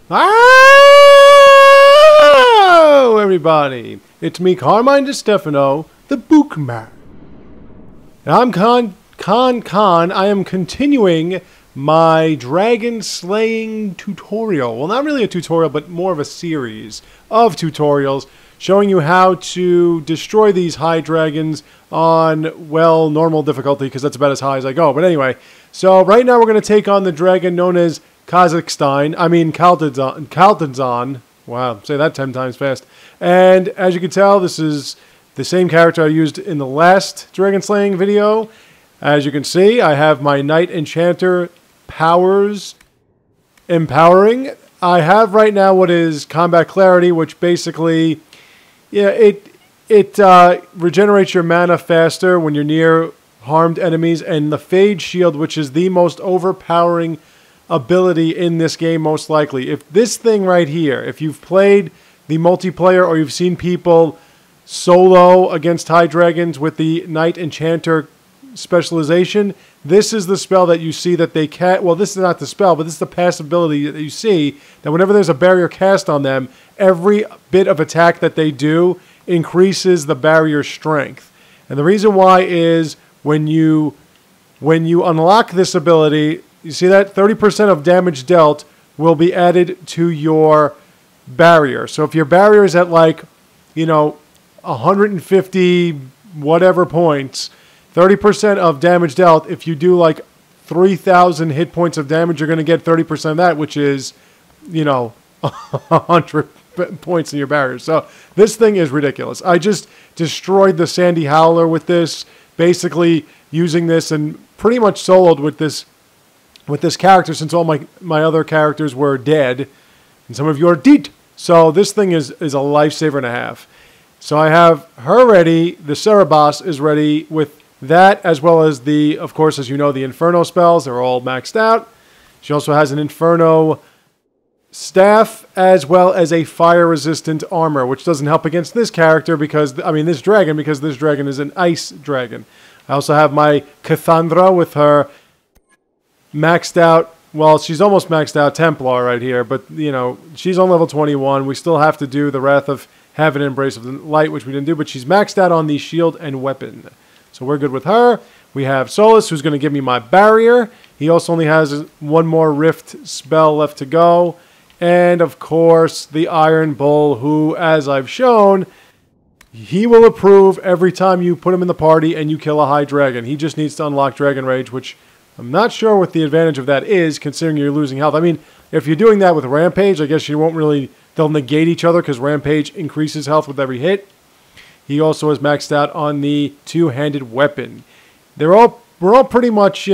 Hello, everybody. It's me, Carmine DeStefano, the Bookman. I'm Khan. I am continuing my dragon slaying tutorial. Well, not really a tutorial, but more of a series of tutorials showing you how to destroy these high dragons on, well, normal difficulty, because that's about as high as I go. But anyway, so right now we're going to take on the dragon known as Kaltenzahn. Wow, say that 10 times fast. And as you can tell, this is the same character I used in the last dragon slaying video. As you can see, I have my Knight Enchanter powers empowering. I have right now what is Combat Clarity, which basically, yeah, it regenerates your mana faster when you're near harmed enemies, and the Fade Shield, which is the most overpowering ability in this game, most likely. If this thing right here, if you've played the multiplayer or you've seen people solo against high dragons with the Knight Enchanter specialization, this is the spell that you see that they can't. Well, this is not the spell, but this is the passive ability that you see, that whenever there's a barrier cast on them, every bit of attack that they do increases the barrier strength. And the reason why is when you unlock this ability, you see that 30% of damage dealt will be added to your barrier. So if your barrier is at, like, 150 whatever points, 30% of damage dealt, if you do like 3,000 hit points of damage, you're going to get 30% of that, which is, 100 points in your barrier. So this thing is ridiculous. I just destroyed the Sandy Howler with this, basically using this, and pretty much soloed with this character, since all my other characters were dead and some of you are dead. So this thing is a lifesaver and a half. So I have her ready. The Serabaas is ready with that, as well as the, of course, as you know, the Inferno spells. They're all maxed out. She also has an Inferno staff, as well as a fire-resistant armor, which doesn't help against this character because, this dragon, because this dragon is an ice dragon. I also have my Cassandra with her maxed out. Well, she's almost maxed out Templar right here, but, she's on level 21. We still have to do the Wrath of Heaven, Embrace of the Light, which we didn't do, but she's maxed out on the shield and weapon. So we're good with her. We have Solus, who's going to give me my barrier. He also only has one more Rift spell left to go. And, of course, the Iron Bull, who, as I've shown, he will approve every time you put him in the party and you kill a high dragon. He just needs to unlock Dragon Rage, which I'm not sure what the advantage of that is, considering you're losing health. If you're doing that with Rampage, I guess you won't really... They'll negate each other because Rampage increases health with every hit. He also is maxed out on the two-handed weapon. We're all pretty much,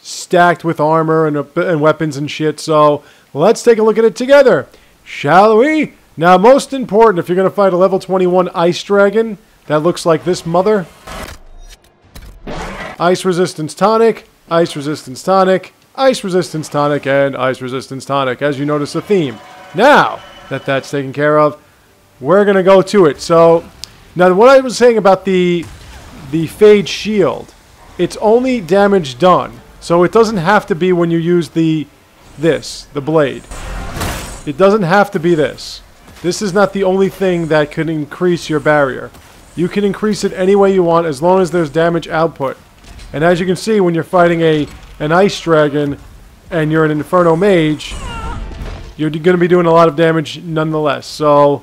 stacked with armor and weapons and shit. So let's take a look at it together, shall we? Now, most important, if you're going to fight a level 21 ice dragon that looks like this mother, ice resistance tonic, ice resistance tonic, ice resistance tonic, and ice resistance tonic. As you notice, the theme. Now that that's taken care of, we're going to go to it. So now, what I was saying about the Fade Shield, it's only damage done. So it doesn't have to be when you use the blade. It doesn't have to be this. This is not the only thing that can increase your barrier. You can increase it any way you want as long as there's damage output. And as you can see, when you're fighting an ice dragon and you're an Inferno Mage, you're going to be doing a lot of damage nonetheless. So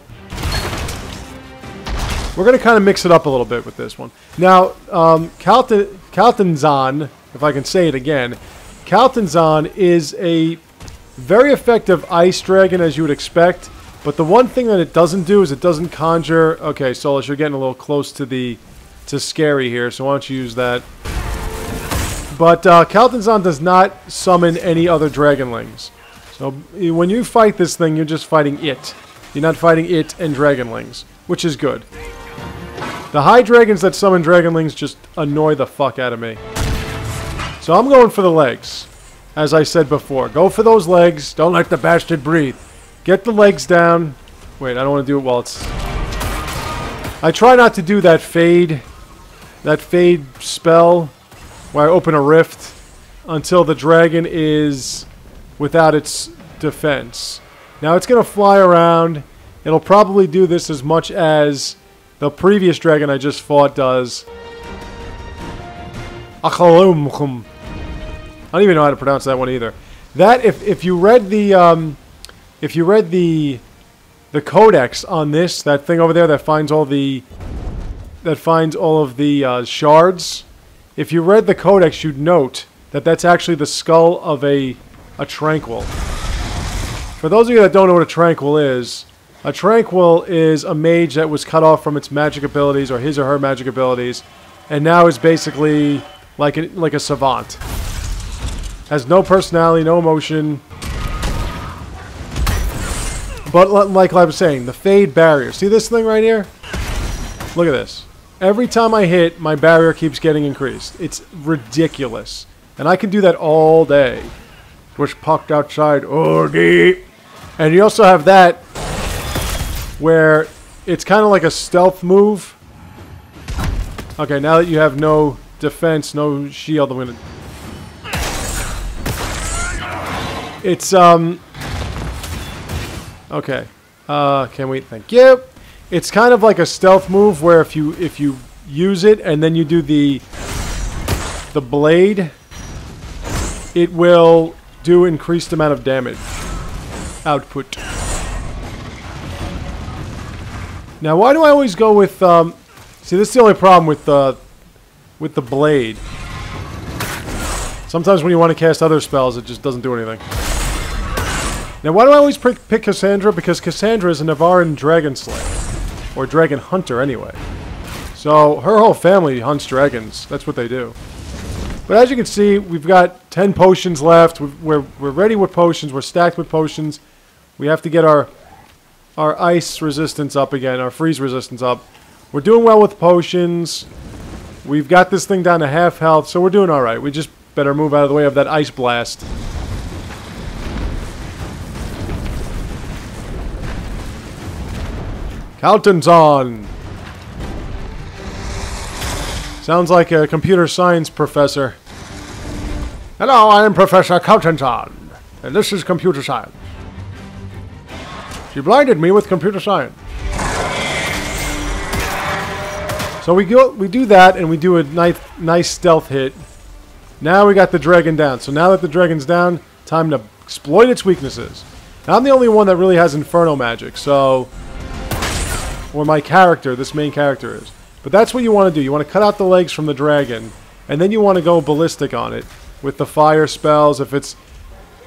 we're going to kind of mix it up a little bit with this one. Now, Kaltenzahn, if I can say it again, Kaltenzahn is a very effective ice dragon, as you would expect. But the one thing that it doesn't do is it doesn't conjure... Okay, Solus, you're getting a little close to scary here, so why don't you use that? But Kaltenzahn does not summon any other dragonlings. So when you fight this thing, you're just fighting it. You're not fighting it and dragonlings, which is good. The high dragons that summon dragonlings just annoy the fuck out of me. So I'm going for the legs. As I said before, go for those legs. Don't let the bastard breathe. Get the legs down. Wait, I don't want to do it while it's... I try not to do that fade spell where I open a rift until the dragon is without its defense. Now it's going to fly around. It'll probably do this as much as the previous dragon I just fought does. I don't even know how to pronounce that one either. That if you read the codex on this, that thing over there that finds all of the shards, if you read the codex, you'd note that that's actually the skull of a tranquil. For those of you that don't know what a tranquil is a mage that was cut off from its magic abilities, or his or her magic abilities, and now is basically like a savant. Has no personality, no emotion. But like I was saying, the fade barrier. See this thing right here? Look at this. Every time I hit, my barrier keeps getting increased. It's ridiculous. And I can do that all day. Push pucked outside. Oh, deep. And you also have that where it's kind of like a stealth move. Okay, now that you have no defense, no shield, I'm gonna... It's, okay. Can we... Thank you. It's kind of like a stealth move where if you use it and then you do the blade, it will do increased amount of damage output. Now, why do I always go with see, this is the only problem with the blade. Sometimes when you want to cast other spells, it just doesn't do anything. Now, why do I always pick Cassandra? Because Cassandra is a Navaran dragon slayer. Or dragon hunter, anyway. So, her whole family hunts dragons. That's what they do. But as you can see, we've got 10 potions left. We're ready with potions. We're stacked with potions. We have to get our ice resistance up again. Our freeze resistance up. We're doing well with potions. We've got this thing down to half health, so we're doing alright. We just better move out of the way of that ice blast. Kaltenzahn. Sounds like a computer science professor. Hello, I am Professor Kaltenzahn, and this is computer science. She blinded me with computer science. So we do that, and we do a nice stealth hit. Now we got the dragon down. So now that the dragon's down, time to exploit its weaknesses. Now I'm the only one that really has Inferno Magic, so... Or my character, this main character is. But that's what you want to do. You want to cut out the legs from the dragon, and then you want to go ballistic on it with the fire spells. If it's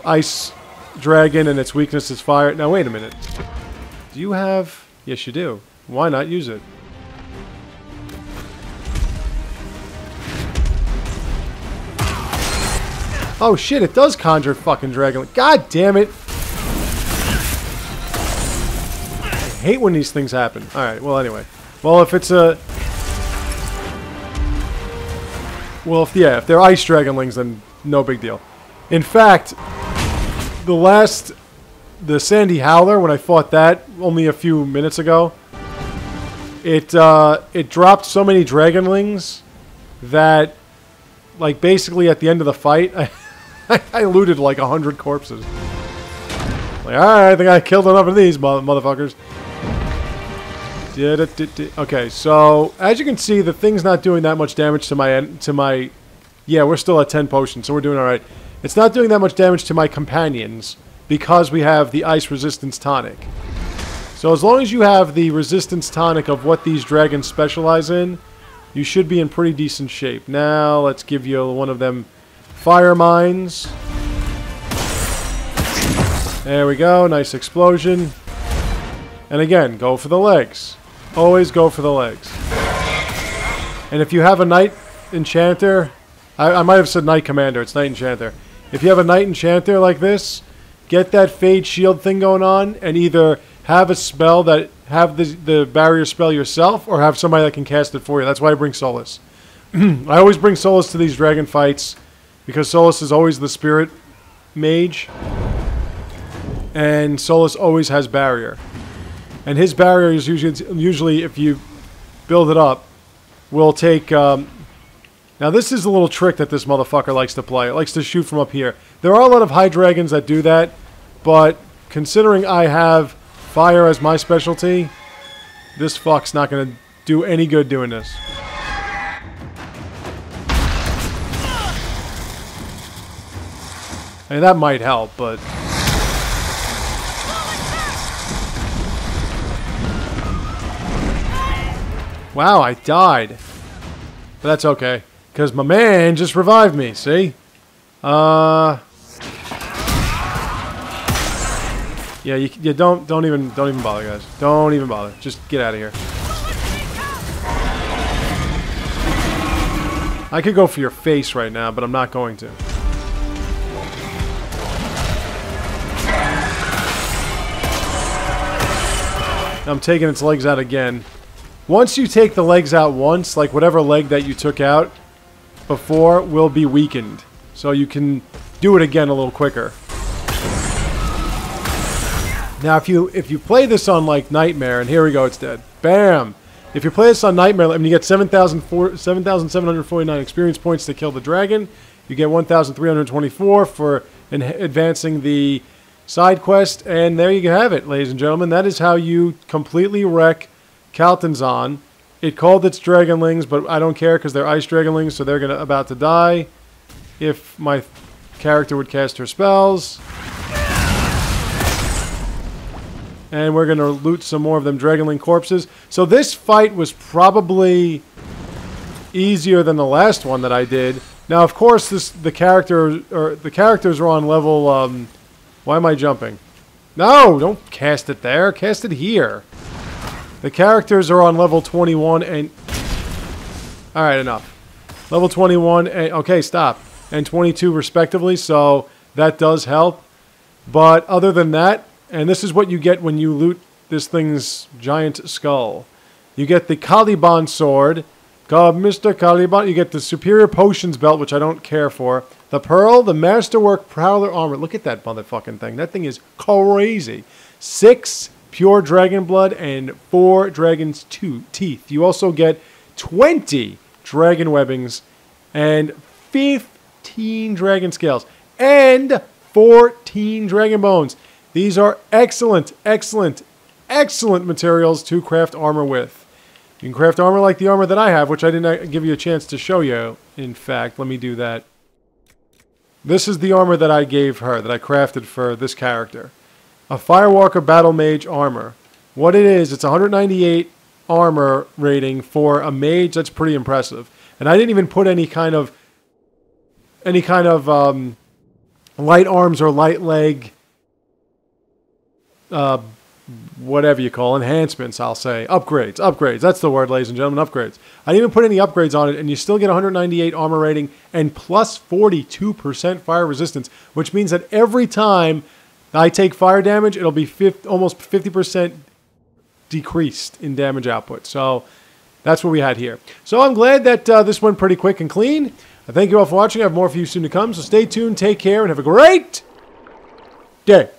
ice dragon and its weakness is fire. Now wait a minute. Do you have... Yes, you do. Why not use it? Oh shit, it does conjure fucking dragon. God damn it. I hate when these things happen. Alright, well anyway. Well, if it's a... Well, if they're ice dragonlings, then no big deal. In fact, the Sandy Howler, when I fought that only a few minutes ago, it dropped so many dragonlings that, like, basically at the end of the fight, I looted like 100 corpses. Like, alright, I think I killed enough of these motherfuckers. Okay, so as you can see, the thing's not doing that much damage to my. Yeah, we're still at 10 potions, so we're doing all right. It's not doing that much damage to my companions because we have the ice resistance tonic. So as long as you have the resistance tonic of what these dragons specialize in, you should be in pretty decent shape. Now let's give you one of them fire mines. There we go, nice explosion. And again, go for the legs. Always go for the legs. And if you have a Knight Enchanter... I might have said Knight Commander. It's Knight Enchanter. If you have a Knight Enchanter like this, get that Fade Shield thing going on, and either have a spell that... Have the barrier spell yourself, or have somebody that can cast it for you. That's why I bring Solus. I always bring Solus to these dragon fights, because Solus is always the spirit mage. And Solus always has barrier. And his barrier is usually, if you build it up, will take... now this is a little trick that this motherfucker likes to play. It likes to shoot from up here. There are a lot of high dragons that do that, but considering I have fire as my specialty, this fuck's not going to do any good doing this. I mean, that might help, but... Wow, I died. But that's okay, because my man just revived me, see? Yeah, you don't even bother, guys. Don't even bother. Just get out of here. I could go for your face right now, but I'm not going to. I'm taking its legs out again. Once you take the legs out once, like whatever leg that you took out before will be weakened. So you can do it again a little quicker. Now if you play this on like Nightmare, and here we go, it's dead. Bam! If you play this on Nightmare, I mean, you get 7,749 experience points to kill the dragon. You get 1,324 for advancing the side quest, and there you have it, ladies and gentlemen. That is how you completely wreck Kaltenzahn. It called its dragonlings, but I don't care because they're ice dragonlings, so they're about to die if my character would cast her spells. And we're going to loot some more of them dragonling corpses. So this fight was probably easier than the last one that I did. Now, of course, the characters are on level. Why am I jumping? No, don't cast it there. Cast it here. The characters are on level 21 and... Alright, enough. Level 21 and... Okay, stop. And 22 respectively, so that does help. But other than that, and this is what you get when you loot this thing's giant skull. You get the Caliban sword. Mr. Caliban. You get the Superior Potions belt, which I don't care for. The Pearl, the Masterwork Prowler armor. Look at that motherfucking thing. That thing is crazy. 6 pure dragon blood and 4 dragon's teeth. You also get 20 dragon webbings and 15 dragon scales and 14 dragon bones. These are excellent, excellent, excellent materials to craft armor with. You can craft armor like the armor that I have, which I didn't give you a chance to show you. In fact, let me do that. This is the armor that I gave her, that I crafted for this character. A Firewalker Battle Mage armor. What it is, it's 198 armor rating for a mage. That's pretty impressive. And I didn't even put any kind of light arms or light leg, whatever you call enhancements, I'll say. Upgrades. That's the word, ladies and gentlemen, upgrades. I didn't even put any upgrades on it, and you still get 198 armor rating and plus 42% fire resistance, which means that every time I take fire damage, it'll be almost 50% decreased in damage output. So that's what we had here. So I'm glad that this went pretty quick and clean. I thank you all for watching. I have more for you soon to come, so stay tuned, take care, and have a great day.